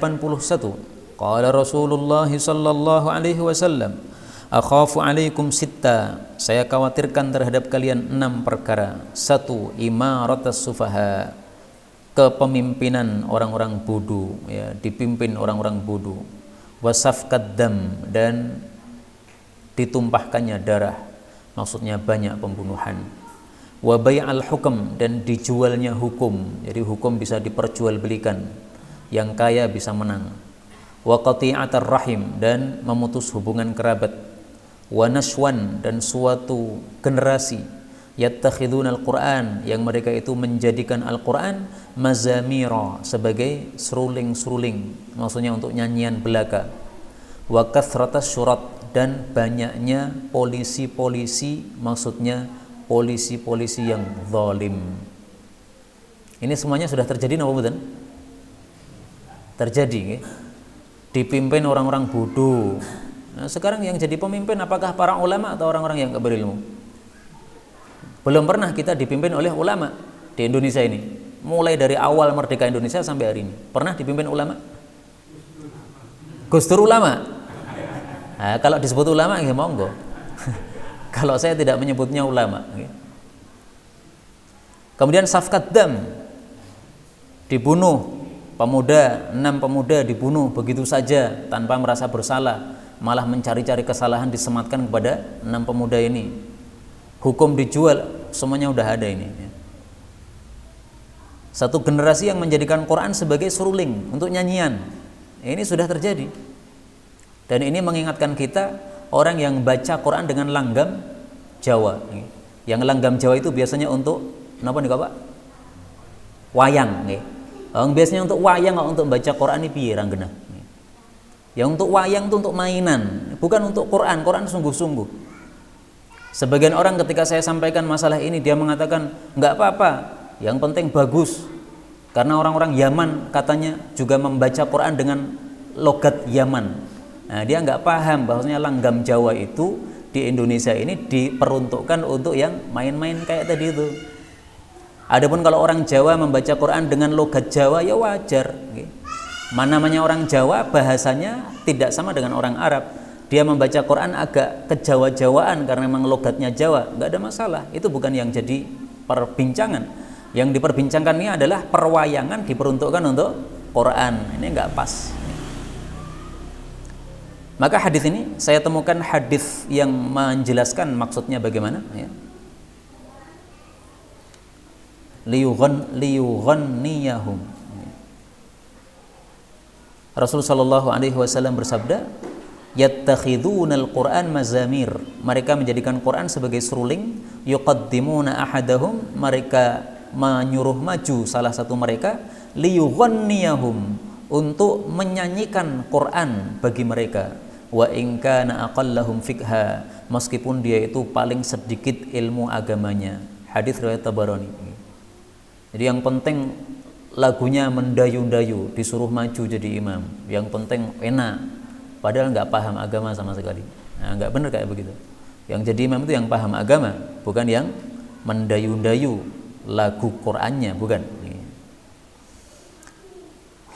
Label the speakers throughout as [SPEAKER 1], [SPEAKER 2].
[SPEAKER 1] 81. Qala Rasulullah sallallahu alaihi wasallam, akhafu alaikum sitta, saya khawatirkan terhadap kalian 6 perkara. 1. Imaratus sufaha, kepemimpinan orang-orang bodoh, ya, dipimpin orang-orang bodoh. Wasafkad dam, dan ditumpahkannya darah, maksudnya banyak pembunuhan. Wa bai'al hukm, dan dijualnya hukum, jadi hukum bisa diperjualbelikan, yang kaya bisa menang. Wa qati'atar rahim, dan memutus hubungan kerabat. Wa nashwan, dan suatu generasi yattakhidunal Qur'an, yang mereka itu menjadikan Al-Qur'an mazamira, sebagai seruling-seruling, maksudnya untuk nyanyian belaka. Wa kathratas syurat, dan banyaknya polisi-polisi, maksudnya polisi-polisi yang zalim. Ini semuanya sudah terjadi napa mboten? Terjadi, ya? Dipimpin orang-orang bodoh. Nah, sekarang yang jadi pemimpin apakah para ulama atau orang-orang yang berilmu? Belum pernah kita dipimpin oleh ulama di Indonesia ini. Mulai dari awal merdeka Indonesia sampai hari ini, pernah dipimpin ulama? Gus Dur ulama. Nah, kalau disebut ulama, ya monggo. Kalau saya tidak menyebutnya ulama. Kemudian safkat dam, dibunuh. 6 pemuda dibunuh begitu saja tanpa merasa bersalah, malah mencari-cari kesalahan disematkan kepada 6 pemuda ini. Hukum dijual, semuanya udah ada ini. Satu generasi yang menjadikan Quran sebagai seruling untuk nyanyian, ini sudah terjadi. Dan ini mengingatkan kita orang yang baca Quran dengan langgam Jawa. Yang langgam Jawa itu biasanya untuk napa nih Pak? Wayang, biasanya untuk wayang, untuk baca Quran ini piye ranggena. Yang untuk wayang itu untuk mainan, bukan untuk Quran. Quran sungguh-sungguh. Sebagian orang ketika saya sampaikan masalah ini, dia mengatakan enggak apa-apa, yang penting bagus. Karena orang-orang Yaman katanya juga membaca Quran dengan logat Yaman. Nah, dia enggak paham bahwasanya langgam Jawa itu di Indonesia ini diperuntukkan untuk yang main-main kayak tadi itu. Adapun kalau orang Jawa membaca Quran dengan logat Jawa, ya wajar. Namanya orang Jawa, bahasanya tidak sama dengan orang Arab. Dia membaca Quran agak kejawa-jawaan karena memang logatnya Jawa, nggak ada masalah. Itu bukan yang jadi perbincangan. Yang diperbincangkan ini adalah perwayangan diperuntukkan untuk Quran. Ini nggak pas. Maka hadis ini saya temukan hadis yang menjelaskan maksudnya bagaimana, ya. Liyughanniyahum. Rasul sallallahu alaihi wasallam bersabda, yattakhidunal Qur'an mazamir, mereka menjadikan Quran sebagai seruling. Yuqaddimuna ahadahum, mereka menyuruh maju salah satu mereka. Liyughanniyahum, untuk menyanyikan Quran bagi mereka. Wa in kana aqallahum fiqha, meskipun dia itu paling sedikit ilmu agamanya. Hadis riwayat Tabarani. Jadi yang penting lagunya mendayu-dayu, disuruh maju jadi imam. Yang penting enak, padahal nggak paham agama sama sekali. Nah, nggak benar kayak begitu. Yang jadi imam itu yang paham agama, bukan yang mendayu-dayu lagu Qur'annya, bukan.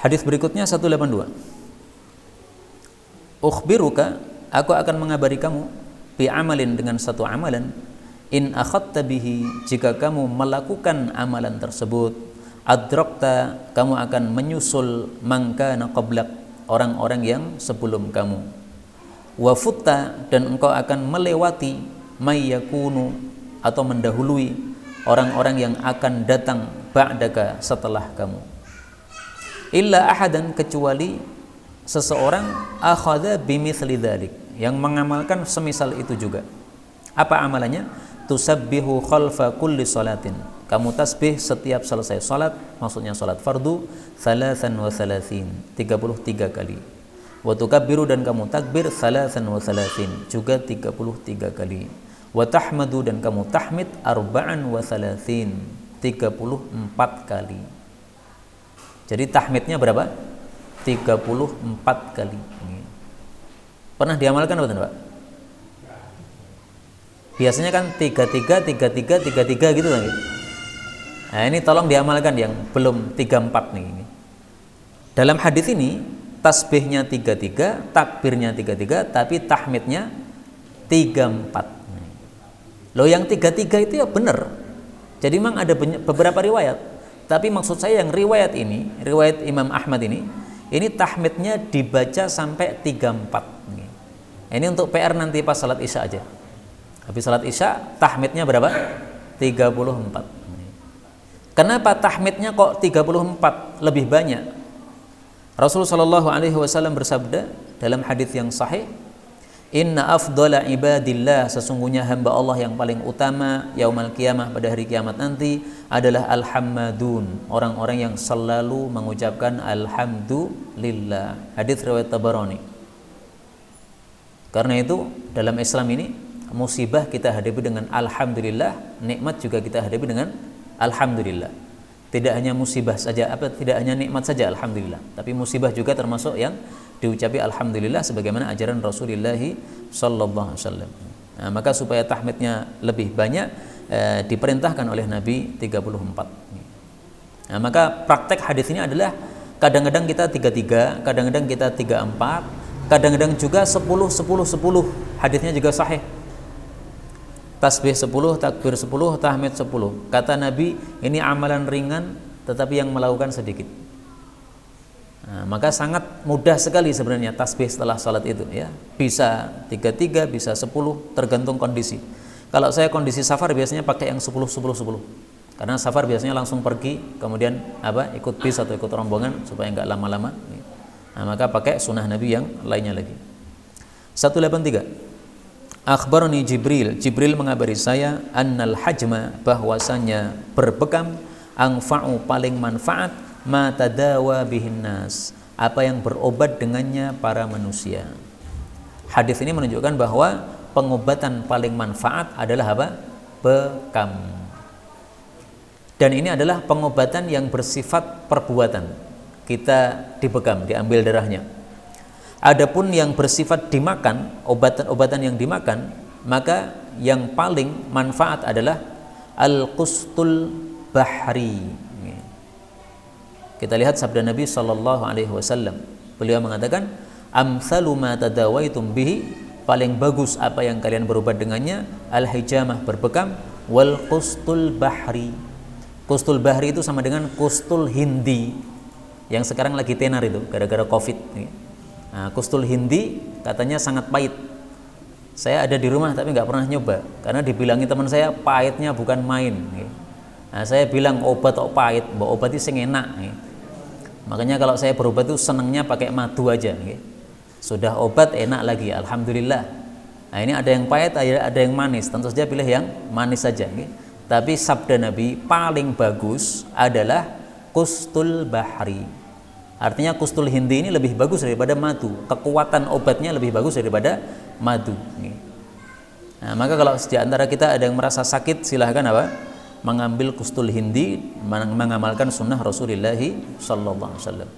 [SPEAKER 1] Hadis berikutnya 182. Ukhbiruka, aku akan mengabari kamu, bi amalin, dengan satu amalan. In akhadta bihi, jika kamu melakukan amalan tersebut, adrakta, kamu akan menyusul mangkana qablak, orang-orang yang sebelum kamu. Wa futta, dan engkau akan melewati mayyakunu, atau mendahului orang-orang yang akan datang ba'daka, setelah kamu. Illa ahadan, kecuali seseorang, akhadha bimithli dzalik, yang mengamalkan semisal itu juga. Apa amalannya? Tusabbihu khalfa kulli salatin, kamu tasbih setiap selesai salat, maksudnya salat fardu, 33 kali. Wa tukabbiru, dan kamu takbir 33, juga 33 kali. Wa tahmadu, dan kamu tahmid 34 kali. Jadi tahmidnya berapa? 34 kali. Pernah diamalkan betul Pak? Biasanya kan 33, 33, 33 gitu kan. Nah, ini tolong diamalkan yang belum 34 nih ini. Dalam hadis ini tasbihnya 33, takbirnya 33, tapi tahmidnya 34. Loh, yang 33 itu ya benar. Jadi memang ada beberapa riwayat. Tapi maksud saya yang riwayat ini, riwayat Imam Ahmad ini tahmidnya dibaca sampai 34. Ini untuk PR nanti pas salat Isya aja. Habis salat Isya tahmidnya berapa? 34. Kenapa tahmidnya kok 34 lebih banyak? Rasulullah Shallallahu Alaihi Wasallam bersabda dalam hadis yang sahih, Inna afdala ibadillah, sesungguhnya hamba Allah yang paling utama yaumal qiyamah, pada hari kiamat nanti, adalah al-hammadun, orang-orang yang selalu mengucapkan alhamdulillah. Hadis riwayat Tabarani. Karena itu dalam Islam ini musibah kita hadapi dengan alhamdulillah, nikmat juga kita hadapi dengan alhamdulillah. Tidak hanya musibah saja, tidak hanya nikmat saja alhamdulillah, tapi musibah juga termasuk yang diucapi alhamdulillah sebagaimana ajaran Rasulullah sallallahu alaihi wasallam. Nah, maka supaya tahmidnya lebih banyak diperintahkan oleh Nabi 34. Nah, maka praktek hadis ini adalah kadang-kadang kita 33, kadang-kadang kita 34, kadang-kadang juga 10 10 10. Hadisnya juga sahih. Tasbih 10, takbir 10, tahmid 10. Kata Nabi, ini amalan ringan tetapi yang melakukan sedikit. Nah, maka sangat mudah sekali sebenarnya tasbih setelah salat itu ya. Bisa 33, bisa 10, tergantung kondisi. Kalau saya kondisi safar biasanya pakai yang 10 10 10. Karena safar biasanya langsung pergi, kemudian ikut bis atau ikut rombongan supaya enggak lama-lama. Nah, maka pakai sunnah Nabi yang lainnya lagi. 183. Akhbarani Jibril mengabari saya annal hajma, bahwasanya berbekam, anfa'u, paling manfaat, ma tadawa bihin nas, apa yang berobat dengannya para manusia. Hadis ini menunjukkan bahwa pengobatan paling manfaat adalah apa? Bekam. Dan ini adalah pengobatan yang bersifat perbuatan. Kita dibekam, diambil darahnya. Adapun yang bersifat dimakan, obatan-obatan yang dimakan, maka yang paling manfaat adalah al-qustul bahri. Kita lihat sabda Nabi sallallahu alaihi wasallam. Beliau mengatakan, amsalu ma tadawaitum bihi, paling bagus apa yang kalian berobat dengannya, al-hijamah, berbekam, wal qustul bahri. Qustul bahri itu sama dengan qustul hindi yang sekarang lagi tenar itu gara-gara Covid. Nah, qustul hindi katanya sangat pahit. Saya ada di rumah tapi nggak pernah nyoba karena dibilangi teman saya pahitnya bukan main. Nah, saya bilang obat kok pahit, mbok obati sing enak. Makanya kalau saya berobat itu senangnya pakai madu aja. Sudah obat enak lagi, alhamdulillah. Nah, ini ada yang pahit, ada yang manis. Tentu saja pilih yang manis saja. Tapi sabda Nabi paling bagus adalah qustul bahri. Artinya qustul hindi ini lebih bagus daripada madu. Kekuatan obatnya lebih bagus daripada madu. Nah, maka kalau di antara kita ada yang merasa sakit, silahkan mengambil qustul hindi, mengamalkan sunnah Rasulullah sallallahu alaihi wasallam.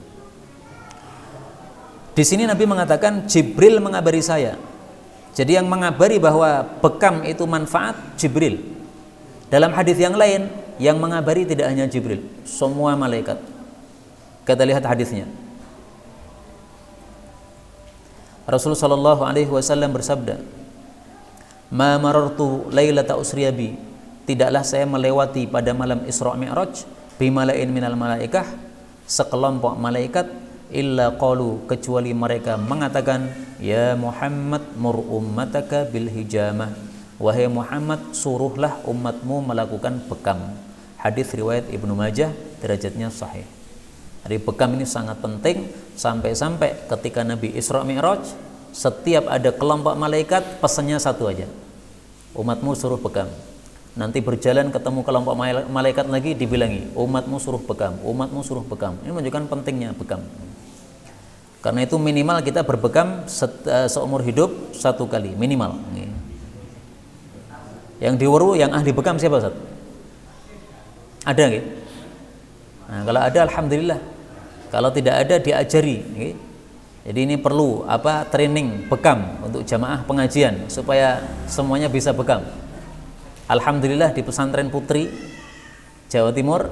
[SPEAKER 1] Di sini Nabi mengatakan Jibril mengabari saya. Jadi yang mengabari bahwa bekam itu manfaat Jibril. Dalam hadis yang lain, yang mengabari tidak hanya Jibril, semua malaikat. Kita lihat hadisnya. Rasulullah sallallahu alaihi wasallam bersabda, "Ma marartu lailata usriya bi," tidaklah saya melewati pada malam Isra Mi'raj, bi malain minal malaikah, sekelompok malaikat, illa qalu, kecuali mereka mengatakan, ya Muhammad mur ummataka bil hijamah, wahai Muhammad suruhlah umatmu melakukan bekam. Hadis riwayat Ibnu Majah, derajatnya sahih. Jadi bekam ini sangat penting, sampai-sampai ketika Nabi Isra Mi'raj, setiap ada kelompok malaikat pesannya satu aja, umatmu suruh bekam. Nanti berjalan ketemu kelompok malaikat lagi, dibilangi umatmu suruh bekam, umatmu suruh bekam. Ini menunjukkan pentingnya bekam. Karena itu minimal kita berbekam seumur hidup satu kali minimal. Yang diweru, yang ahli bekam siapa Ustaz? Ada nggih? Nah, kalau ada alhamdulillah. Kalau tidak ada diajari. Jadi ini perlu training bekam untuk jamaah pengajian supaya semuanya bisa bekam. Alhamdulillah di pesantren Putri Jawa Timur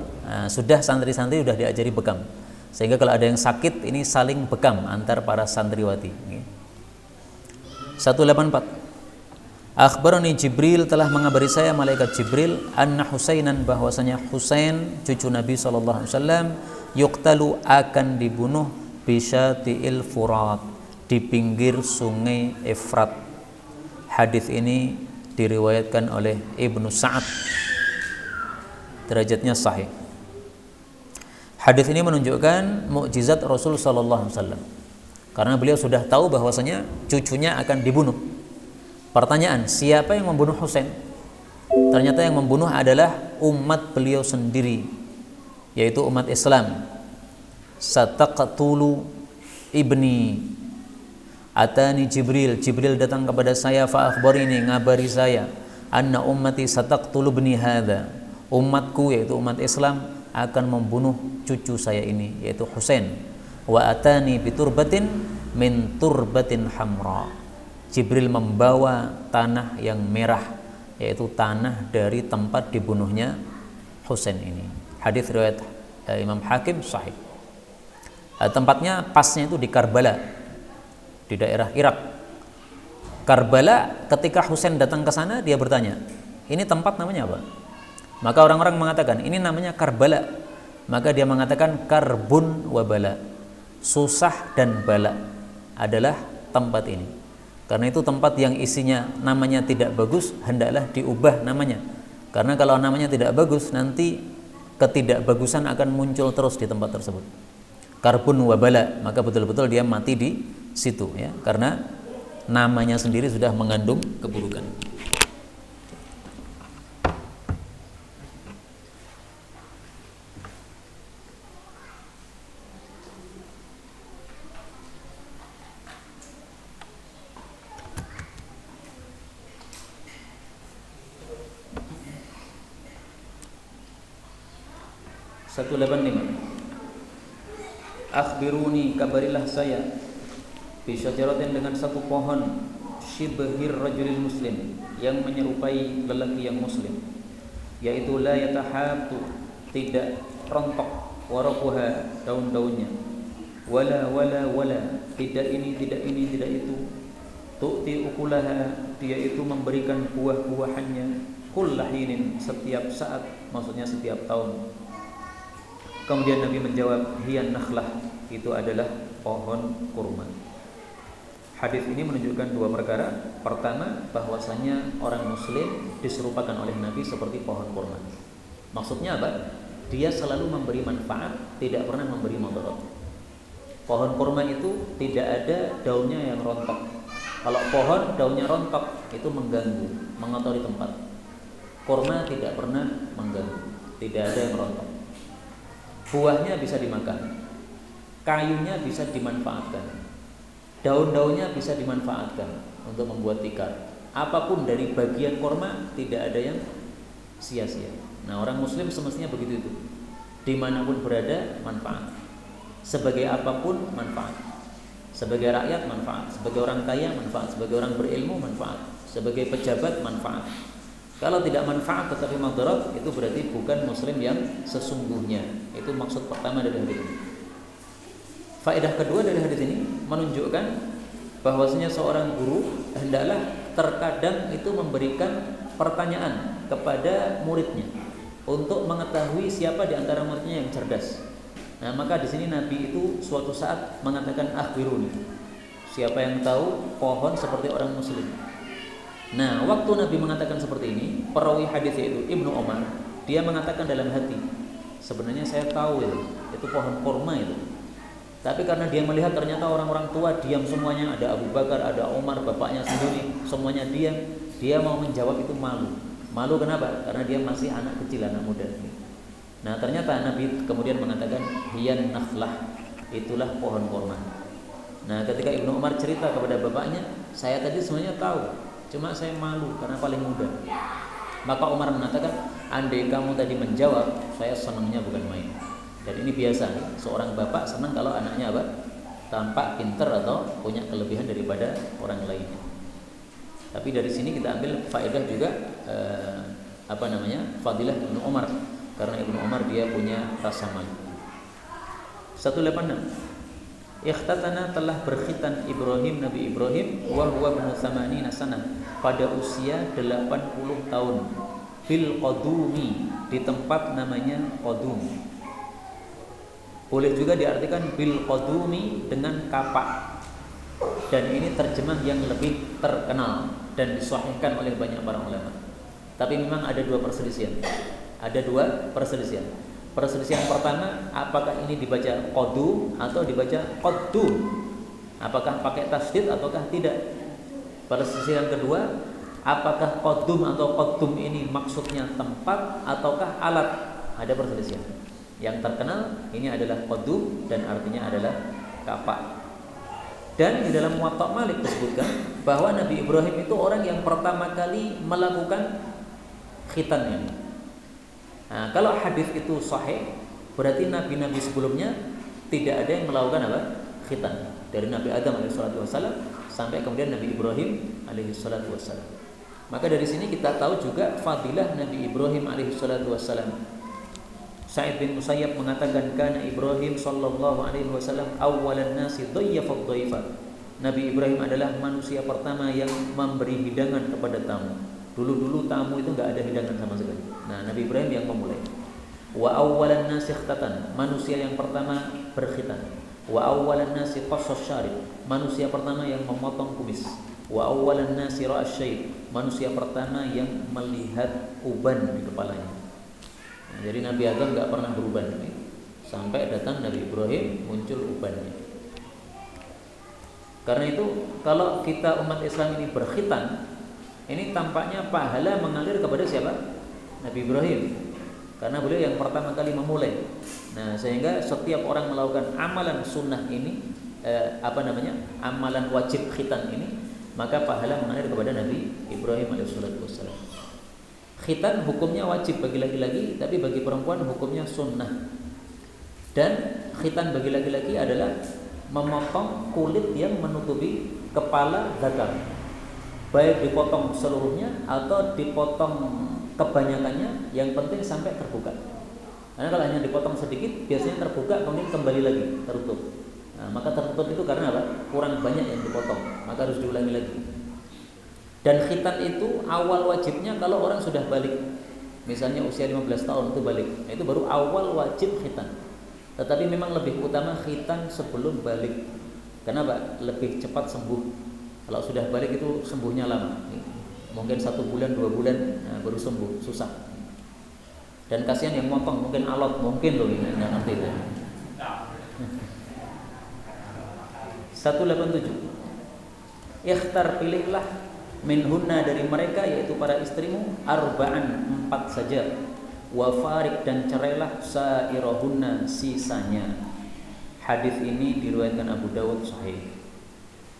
[SPEAKER 1] sudah santri-santri sudah diajari bekam. Sehingga kalau ada yang sakit ini saling bekam antar para santriwati. 184. Akhbarani Jibril, telah mengabari saya malaikat Jibril, anna Husainan, bahwasanya Husain cucu Nabi SAW yuqtalu, akan dibunuh bisyati'il Furat, di pinggir sungai Efrat. Hadis ini diriwayatkan oleh Ibnu Sa'ad, derajatnya sahih. Hadis ini menunjukkan mukjizat Rasul SAW, karena beliau sudah tahu bahwasanya cucunya akan dibunuh. Pertanyaan, siapa yang membunuh Husain? Ternyata yang membunuh adalah umat beliau sendiri, yaitu umat Islam. Sataqtulu ibni, atani Jibril, Jibril datang kepada saya, fa akhbarini, ngabari saya, anna ummati sataqtulu ibni hadza, umatku yaitu umat Islam akan membunuh cucu saya ini, yaitu Husain. Wa atani biturbatin min turbatin hamra, Jibril membawa tanah yang merah, yaitu tanah dari tempat dibunuhnya Husain ini. Hadis riwayat Imam Hakim sahih. Tempatnya pasnya itu di Karbala, di daerah Irak. Karbala, ketika Husain datang ke sana, dia bertanya, ini tempat namanya apa? Maka orang-orang mengatakan, ini namanya Karbala. Maka dia mengatakan, karbun wa bala, susah dan bala adalah tempat ini. Karena itu tempat yang isinya namanya tidak bagus, hendaklah diubah namanya. Karena kalau namanya tidak bagus, nanti ketidakbagusan akan muncul terus di tempat tersebut. Karbun wabala, maka betul-betul dia mati di situ, ya, karena namanya sendiri sudah mengandung keburukan. Satu 85. Akhbiruni, kabarilah saya, bisyajaratin, dengan satu pohon, shibhir rajulil muslim, yang menyerupai lelaki yang muslim, yaitu la yatahabtu, tidak rontok, waraquha, daun-daunnya, wala, tidak ini, tidak itu, tu'ti ukulaha, dia itu memberikan buah-buahannya, kullahinin, setiap saat, maksudnya setiap tahun. Kemudian Nabi menjawab, hiyan nakhlah, itu adalah pohon kurma. Hadis ini menunjukkan dua perkara. Pertama, bahwasanya orang muslim diserupakan oleh Nabi seperti pohon kurma. Maksudnya apa? Dia selalu memberi manfaat, tidak pernah memberi mudarat. Pohon kurma itu tidak ada daunnya yang rontok. Kalau pohon daunnya rontok, itu mengganggu, mengotori tempat. Kurma tidak pernah mengganggu, tidak ada yang rontok. Buahnya bisa dimakan, kayunya bisa dimanfaatkan, daun-daunnya bisa dimanfaatkan untuk membuat tikar. Apapun dari bagian kurma tidak ada yang sia-sia. Nah, orang muslim semestinya begitu itu. Dimanapun berada, manfaat. Sebagai apapun, manfaat. Sebagai rakyat, manfaat. Sebagai orang kaya, manfaat. Sebagai orang berilmu, manfaat. Sebagai pejabat, manfaat. Kalau tidak manfaat tetapi madarat, itu berarti bukan muslim yang sesungguhnya. Itu maksud pertama dari hadis ini. Faedah kedua dari hadis ini menunjukkan bahwasanya seorang guru hendaklah terkadang itu memberikan pertanyaan kepada muridnya untuk mengetahui siapa di antara muridnya yang cerdas. Nah, maka di sini Nabi itu suatu saat mengatakan akhbiruni, siapa yang tahu pohon seperti orang muslim. Nah, waktu Nabi mengatakan seperti ini, perawi hadis itu Ibnu Umar, dia mengatakan dalam hati, sebenarnya saya tahu itu pohon kurma itu. Tapi karena dia melihat ternyata orang-orang tua diam semuanya, ada Abu Bakar, ada Umar, bapaknya sendiri, semuanya diam, dia mau menjawab itu malu. Malu kenapa? Karena dia masih anak kecil, anak muda. Nah, ternyata Nabi kemudian mengatakan, hiyan nakhlah, itulah pohon kurma. Nah, ketika Ibnu Umar cerita kepada bapaknya, saya tadi sebenarnya tahu, cuma saya malu karena paling muda. Maka Umar mengatakan, andai kamu tadi menjawab, saya senangnya bukan main. Dan ini biasa, seorang bapak senang kalau anaknya apa? Tampak pintar atau punya kelebihan daripada orang lainnya. Tapi dari sini kita ambil faedah juga fadilah Ibnu Umar, karena Ibnu Umar dia punya rasa malu. 186. Ikhtatana telah berkhitan Ibrahim, Nabi Ibrahim, wa huwa ibnu 80 sanah, pada usia 80 tahun. Bil qadumi, di tempat namanya Qadum. Boleh juga diartikan bil qadumi dengan kapak. Dan ini terjemah yang lebih terkenal dan disahihkan oleh banyak para ulama. Tapi memang ada dua perselisihan. Perselisihan pertama, apakah ini dibaca qadum atau dibaca qaddum? Apakah pakai tasdid ataukah tidak? Perselisihan kedua, apakah qadum atau qaddum ini maksudnya tempat ataukah alat? Ada perselisihan. Yang terkenal ini adalah qadum dan artinya adalah kapak. Dan di dalam Muwatta Malik disebutkan bahwa Nabi Ibrahim itu orang yang pertama kali melakukan khitannya. Nah, kalau hadis itu sahih, berarti nabi-nabi sebelumnya tidak ada yang melakukan apa? Khitan. Dari Nabi Adam alaihissalam sampai kemudian Nabi Ibrahim alaihissalam. Maka dari sini kita tahu juga fadilah Nabi Ibrahim alaihissalam. Sa'id bin Musayyab mengatakan kana Ibrahim sallallahu alaihi wasallam awwalan nasi dhayyafad dhaifa. Nabi Ibrahim adalah manusia pertama yang memberi hidangan kepada tamu. Dulu tamu itu enggak ada hidangan sama sekali. Nah, Nabi Ibrahim yang memulai. Wa awwalan nasi ikhtatan, manusia yang pertama berkhitan. Wa awwalan nasi qassas syarib, manusia pertama yang memotong kumis. Wa awwalan nasi ra'as syayb, manusia pertama yang melihat uban di kepalanya. Nah, jadi Nabi Adam enggak pernah beruban sampai datang Nabi Ibrahim muncul ubannya. Karena itu kalau kita umat Islam ini berkhitan, ini tampaknya pahala mengalir kepada siapa? Nabi Ibrahim. Karena beliau yang pertama kali memulai. Nah, sehingga setiap orang melakukan amalan sunnah ini, amalan wajib khitan ini, maka pahala mengalir kepada Nabi Ibrahim alaihissalam. Khitan hukumnya wajib bagi laki-laki, tapi bagi perempuan hukumnya sunnah. Dan khitan bagi laki-laki adalah memotong kulit yang menutupi kepala zakar. Baik dipotong seluruhnya atau dipotong kebanyakannya, yang penting sampai terbuka. Karena kalau hanya dipotong sedikit, biasanya terbuka kemudian kembali lagi tertutup. Nah, maka tertutup itu karena apa? Kurang banyak yang dipotong, maka harus diulangi lagi. Dan khitan itu awal wajibnya kalau orang sudah balik. Misalnya usia 15 tahun itu balik. Nah, itu baru awal wajib khitan. Tetapi memang lebih utama khitan sebelum balik. Kenapa? Lebih cepat sembuh. Kalau sudah balik itu sembuhnya lama, mungkin 1 bulan 2 bulan baru sembuh, susah. Dan kasihan yang motong, mungkin alot, mungkin loh ini nggak ngerti itu. 187. Ikhtar, pilihlah minhunna dari mereka, yaitu para istrimu, arba'an, 4 saja. Wa farik, dan cerailah sairahunna, sisanya. Hadis ini diriwayatkan Abu Dawud sahih.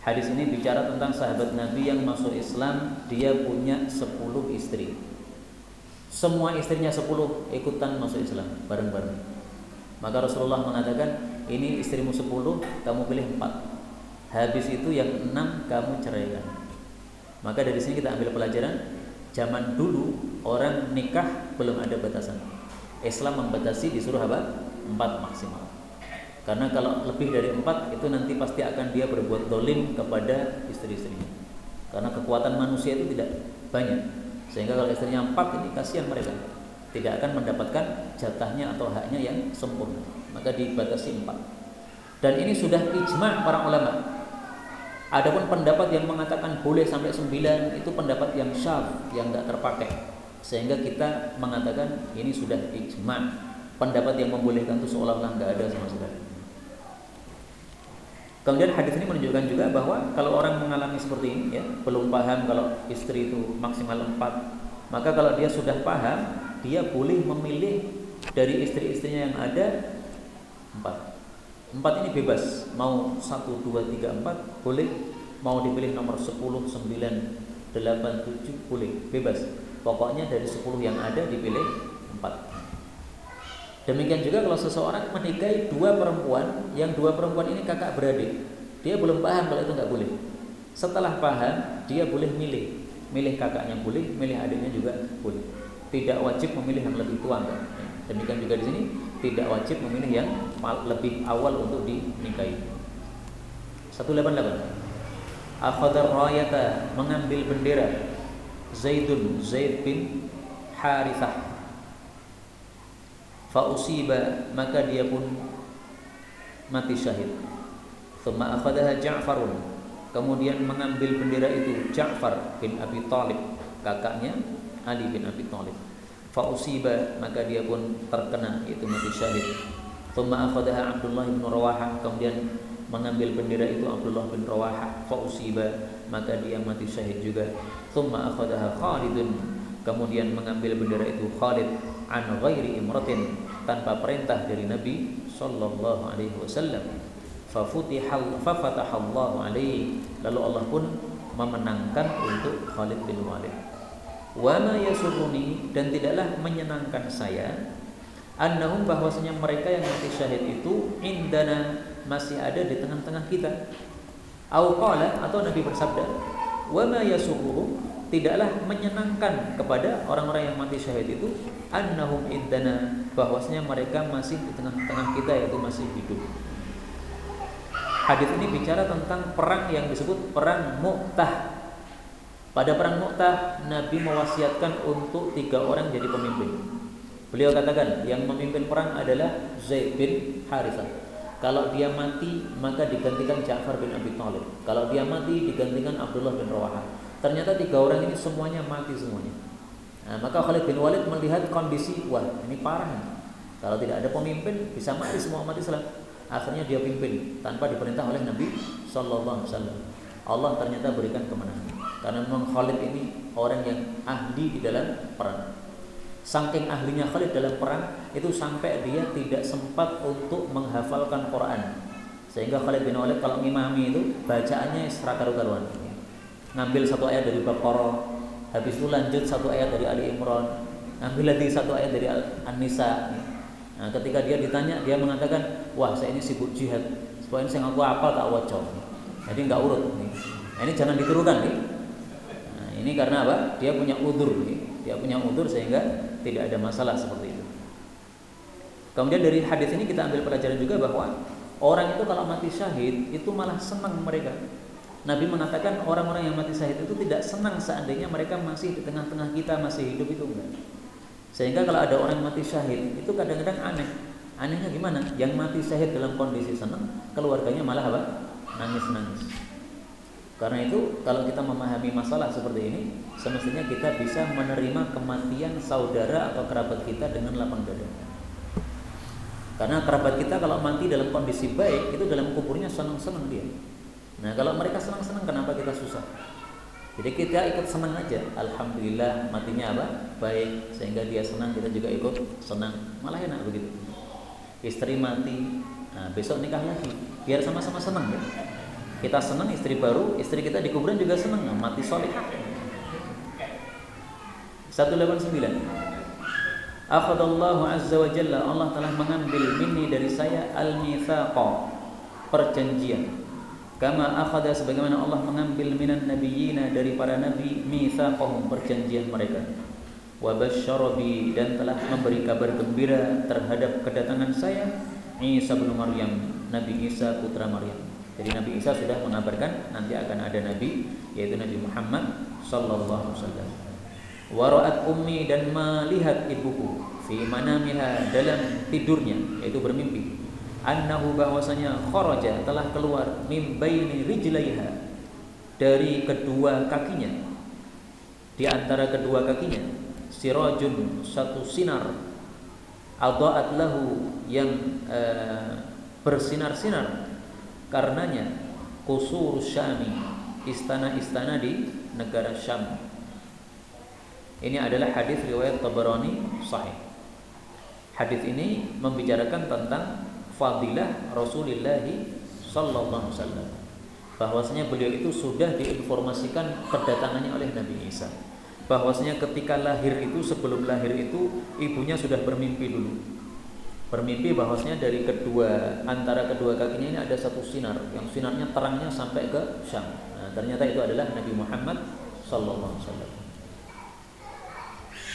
[SPEAKER 1] Hadis ini bicara tentang sahabat Nabi yang masuk Islam, dia punya 10 istri. Semua istrinya 10 ikutan masuk Islam bareng-bareng. Maka Rasulullah mengatakan, ini istrimu 10, kamu pilih 4. Habis itu yang 6 kamu ceraikan. Maka dari sini kita ambil pelajaran, zaman dulu orang nikah belum ada batasan. Islam membatasi, disuruh apa? 4 maksimal. Karena kalau lebih dari 4 itu nanti pasti akan dia berbuat dolim kepada istri-istrinya. Karena kekuatan manusia itu tidak banyak. Sehingga kalau istrinya 4 ini kasihan mereka, tidak akan mendapatkan jatahnya atau haknya yang sempurna. Maka dibatasi 4. Dan ini sudah ijma' para ulama. Adapun pendapat yang mengatakan boleh sampai 9 itu pendapat yang syadz, yang tidak terpakai. Sehingga kita mengatakan ini sudah ijma'. Pendapat yang membolehkan itu seolah-olah tidak ada sama sekali. Kemudian hadis ini menunjukkan juga bahwa kalau orang mengalami seperti ini, ya, belum paham kalau istri itu maksimal 4, maka kalau dia sudah paham, dia boleh memilih dari istri-istrinya yang ada 4. 4 ini bebas, mau 1, 2, 3, 4 boleh, mau dipilih nomor 10, 9, 8, 7 boleh, bebas. Pokoknya dari 10 yang ada dipilih 4. Demikian juga kalau seseorang menikahi 2 perempuan, yang 2 perempuan ini kakak beradik, dia belum paham kalau itu nggak boleh. Setelah paham, dia boleh milih kakaknya boleh, milih adiknya juga boleh. Tidak wajib memilih yang lebih tua, enggak. Demikian juga di sini, tidak wajib memilih yang lebih awal untuk dinikahi. 188. Akhadar rayata, mengambil bendera. Zaid bin Harithah. Fa usiba, maka dia pun mati syahid. Thumma akhadaha Ja'farun, kemudian mengambil bendera itu Ja'far bin Abi Thalib, kakaknya Ali bin Abi Thalib. Fa usiba, maka dia pun terkena, yaitu mati syahid. Thumma akhadaha Abdullah bin Rawahah, kemudian mengambil bendera itu Abdullah bin Rawahah. Fa usiba, maka dia mati syahid juga. Thumma akhadaha Khalidun, kemudian mengambil bendera itu Khalid an ghairi imratin, tanpa perintah dari Nabi sallallahu alaihi wasallam. Fafatahallahu alaihi, lalu Allah pun memenangkan untuk Khalid bin Walid. Wa ma yasurruni, dan tidaklah menyenangkan saya, annahum, bahwasanya mereka yang mati syahid itu indana, masih ada di tengah-tengah kita. Au qala, atau Nabi bersabda, wa ma yasurruhum, tidaklah menyenangkan kepada orang-orang yang mati syahid itu, annahum indana, bahwasanya mereka masih di tengah-tengah kita, yaitu masih hidup. Hadis ini bicara tentang perang yang disebut perang Mu'tah. Pada perang Mu'tah, Nabi mewasiatkan untuk 3 orang jadi pemimpin. Beliau katakan yang memimpin perang adalah Zaid bin Harithah. Kalau dia mati, maka digantikan Ja'far bin Abi Thalib. Kalau dia mati, digantikan Abdullah bin Rawahah. Ternyata 3 orang ini semuanya mati semuanya. Nah, maka Khalid bin Walid melihat kondisi, wah ini parah nih. Kalau tidak ada pemimpin, bisa mati semua umat Islam. Akhirnya dia pimpin tanpa diperintah oleh Nabi sallallahu alaihi wasallam. Allah ternyata berikan kemenangan. Karena memang Khalid ini orang yang ahli di dalam perang. Saking ahlinya Khalid dalam perang itu sampai dia tidak sempat untuk menghafalkan Quran. Sehingga Khalid bin Walid kalau ngimami itu bacaannya seraka karuan. Ngambil 1 ayat dari Baqarah, habis itu lanjut 1 ayat dari Ali Imran, ngambil lagi 1 ayat dari An-Nisa. Nah, ketika dia ditanya, dia mengatakan, wah saya ini sibuk jihad, supaya ini saya ngaku apal tak waco. Jadi nggak urut. Nah, ini jangan ditirukan nih. Nah, ini karena apa? Dia punya udzur, dia punya udzur sehingga tidak ada masalah seperti itu. Kemudian dari hadis ini kita ambil pelajaran juga bahwa orang itu kalau mati syahid itu malah senang mereka. Nabi mengatakan orang-orang yang mati syahid itu tidak senang seandainya mereka masih di tengah-tengah kita, masih hidup, itu enggak. Sehingga kalau ada orang mati syahid itu kadang-kadang aneh. Anehnya gimana? Yang mati syahid dalam kondisi senang, keluarganya malah apa? Nangis-nangis. Karena itu kalau kita memahami masalah seperti ini, semestinya kita bisa menerima kematian saudara atau kerabat kita dengan lapang dada. Karena kerabat kita kalau mati dalam kondisi baik, itu dalam kuburnya senang-senang dia. Nah kalau mereka senang-senang, kenapa kita susah? Jadi kita ikut senang aja. Alhamdulillah matinya apa? Baik. Sehingga dia senang, kita juga ikut senang. Malah enak begitu. Istri mati, nah besok nikah lagi, biar sama-sama senang ya. Kita senang, istri baru, istri kita di kuburan juga senang, nah, mati solihah. 189. Akhadallahu azza wa jalla, Allah telah mengambil minni, dari saya, al-mithaqa, perjanjian. Kama akhada, sebagaimana Allah mengambil minan nabiyina, dari para nabi, mitsaqahum, perjanjian mereka. Wa basyara bi, dan telah memberi kabar gembira terhadap kedatangan saya, Isa bin Maryam, Nabi Isa putra Maryam. Jadi Nabi Isa sudah mengabarkan nanti akan ada nabi, yaitu Nabi Muhammad sallallahu alaihi wasallam. Wa ra'at ummi, dan melihat ibuku, fi manamiha, dalam tidurnya, yaitu bermimpi, annahu, bahwasanya kharaja, telah keluar, mim baini rijlaiha, dari kedua kakinya, di antara kedua kakinya, sirajun, satu sinar, adaat lahu, yang bersinar-sinar karenanya, qusur syami, istana-istana di negara Syam. Ini adalah hadis riwayat Tabarani sahih. Hadis ini membicarakan tentang fadilah Rasulullah sallallahu alaihi wasallam, bahwasanya beliau itu sudah diinformasikan kedatangannya oleh Nabi Isa, bahwasanya ketika lahir itu, sebelum lahir itu, ibunya sudah bermimpi dulu, bermimpi bahwasanya dari antara kedua kakinya ini ada satu sinar, yang sinarnya terangnya sampai ke Syam. Nah, ternyata itu adalah Nabi Muhammad sallallahu alaihi wasallam.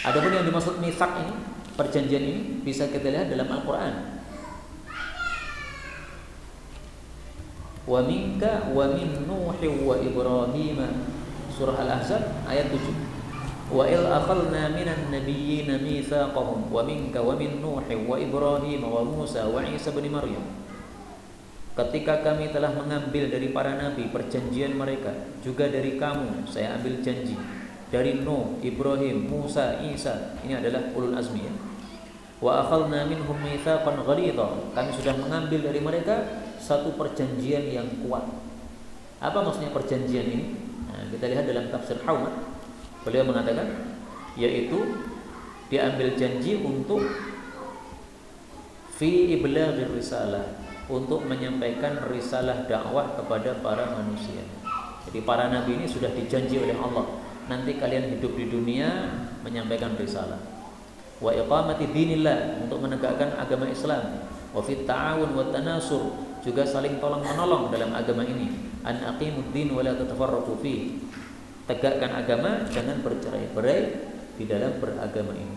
[SPEAKER 1] Adapun yang dimaksud mitsak ini, perjanjian ini bisa kita lihat dalam Al-Qur'an. Wa minka wa min Nuhi wa Ibrahim, surah Al-Ahzab ayat 7. Wa il akhadna minan nabiyyin mitsaqahum wa minka wa min Nuhi wa Ibrahim wa Musa wa Isa bin Maryam. Ketika kami telah mengambil dari para nabi perjanjian mereka, juga dari kamu saya ambil janji. Dari Nuh, Ibrahim, Musa, Isa, ini adalah ulul azmi ya. Wa akhadna minhum mitsaqan ghalidha, kami sudah mengambil dari mereka satu perjanjian yang kuat. Apa maksudnya perjanjian ini? Nah, kita lihat dalam tafsir Hawmat. Beliau mengatakan yaitu diambil janji untuk fi iblaghir risalah, untuk menyampaikan risalah dakwah kepada para manusia. Jadi para nabi ini sudah dijanji oleh Allah, nanti kalian hidup di dunia menyampaikan risalah. Wa iqamati dinillah, untuk menegakkan agama Islam. Wa fit ta'awun wa tanasur, juga saling tolong menolong dalam agama ini. An aqimud din wa la tatafarraqu fi, tegakkan agama, jangan bercerai-berai di dalam beragama ini.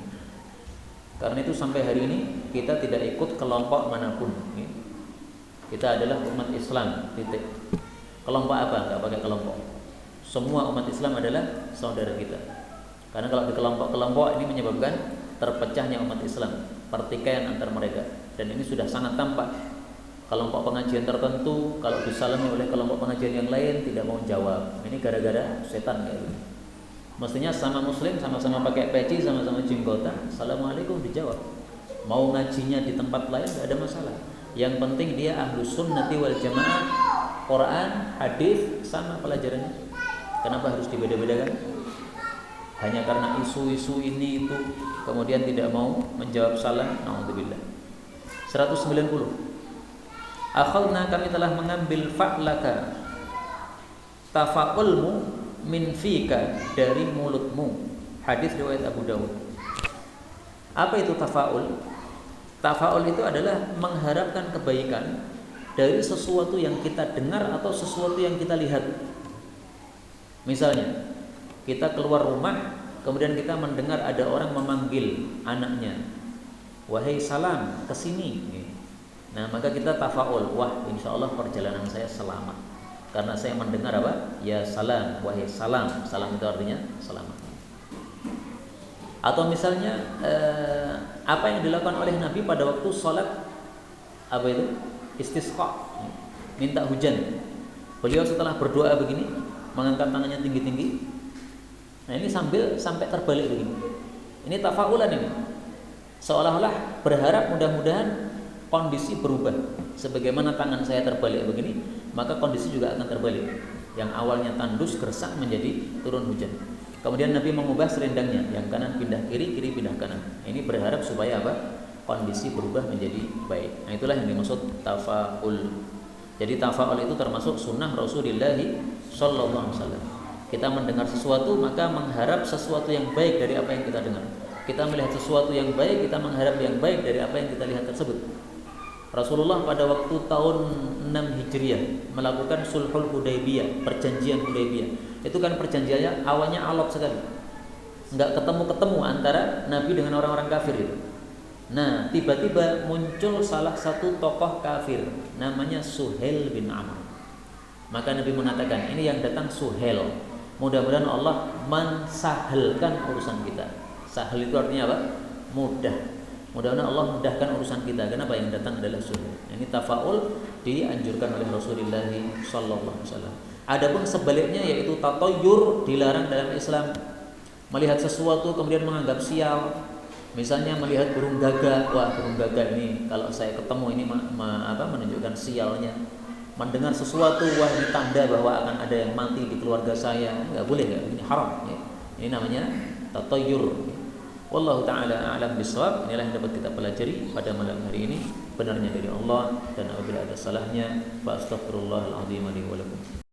[SPEAKER 1] Karena itu sampai hari ini kita tidak ikut kelompok manapun. Kita adalah umat Islam, titik. Kelompok apa? Enggak pakai kelompok. Semua umat Islam adalah saudara kita. Karena kalau di kelompok-kelompok ini menyebabkan terpecahnya umat Islam, pertikaian antar mereka. Dan ini sudah sangat tampak. Kelompok pengajian tertentu kalau disalami oleh kelompok pengajian yang lain tidak mau jawab. Ini gara-gara setan kayak gitu. Mestinya sama muslim, sama-sama pakai peci, sama-sama jenggotan, assalamualaikum dijawab. Mau ngajinya di tempat lain tidak ada masalah. Yang penting dia ahlus sunnati wal jamaah, Quran, hadis sama pelajarannya. Kenapa harus dibeda-bedakan? Hanya karena isu-isu ini itu kemudian tidak mau menjawab salam. Na'udzubillah. 190. Akhadna, kami telah mengambil fa'laka, tafa'ulmu min fika, dari mulutmu. Hadis riwayat Abu Dawud. Apa itu tafa'ul? Tafa'ul itu adalah mengharapkan kebaikan dari sesuatu yang kita dengar atau sesuatu yang kita lihat. Misalnya, kita keluar rumah, kemudian kita mendengar ada orang memanggil anaknya, wahai salam, kesini. Nah, maka kita tafa'ul, wah insya Allah perjalanan saya selamat, karena saya mendengar apa? Ya salam, wahai salam. Salam itu artinya selamat. Atau misalnya apa yang dilakukan oleh Nabi pada waktu sholat, apa itu? Istisqa, minta hujan. Beliau setelah berdoa begini, mengangkat tangannya tinggi-tinggi. Nah, ini sampai terbalik begini. Ini tafa'ulan ini. Seolah-olah berharap mudah-mudahan kondisi berubah. Sebagaimana tangan saya terbalik begini, maka kondisi juga akan terbalik. Yang awalnya tandus gersak menjadi turun hujan. Kemudian Nabi mengubah selendangnya, yang kanan pindah kiri, kiri pindah kanan. Ini berharap supaya apa? Kondisi berubah menjadi baik. Nah, itulah yang dimaksud tafa'ul. Jadi tafa'ul itu termasuk sunnah Rasulullah sallallahu alaihi wasallam. Kita mendengar sesuatu, maka mengharap sesuatu yang baik dari apa yang kita dengar. Kita melihat sesuatu yang baik, kita mengharap yang baik dari apa yang kita lihat tersebut. Rasulullah pada waktu tahun 6 Hijriah melakukan Sulhul Hudaybiyah, perjanjian Hudaybiyah. Itu kan perjanjiannya awalnya alot sekali, nggak ketemu-ketemu antara Nabi dengan orang-orang kafir itu. Nah, tiba-tiba muncul salah satu tokoh kafir, namanya Suhail bin Amr. Maka Nabi mengatakan, ini yang datang Suhail, mudah-mudahan Allah mensahalkan urusan kita. Sahal itu artinya apa? Mudah. Mudah-mudahan Allah mudahkan urusan kita. Kenapa? Yang datang adalah Suhail. Ini tafa'ul dianjurkan oleh Rasulullah sallallahu alaihi wasallam. Adapun sebaliknya yaitu tatoyur, dilarang dalam Islam. Melihat sesuatu kemudian menganggap sial. Misalnya melihat burung gagak, wah burung gagak ini kalau saya ketemu ini menunjukkan sialnya. Mendengar sesuatu, wah ini tanda bahwa akan ada yang mati di keluarga saya. Enggak boleh, ya. Ini haram. Ya. Ini namanya tatoyur. Wallahu ta'ala a'lam bishawab. Inilah yang dapat kita pelajari pada malam hari ini. Benarnya dari Allah, dan apabila ada salahnya, fa astaghfirullahal azim li wa lakum.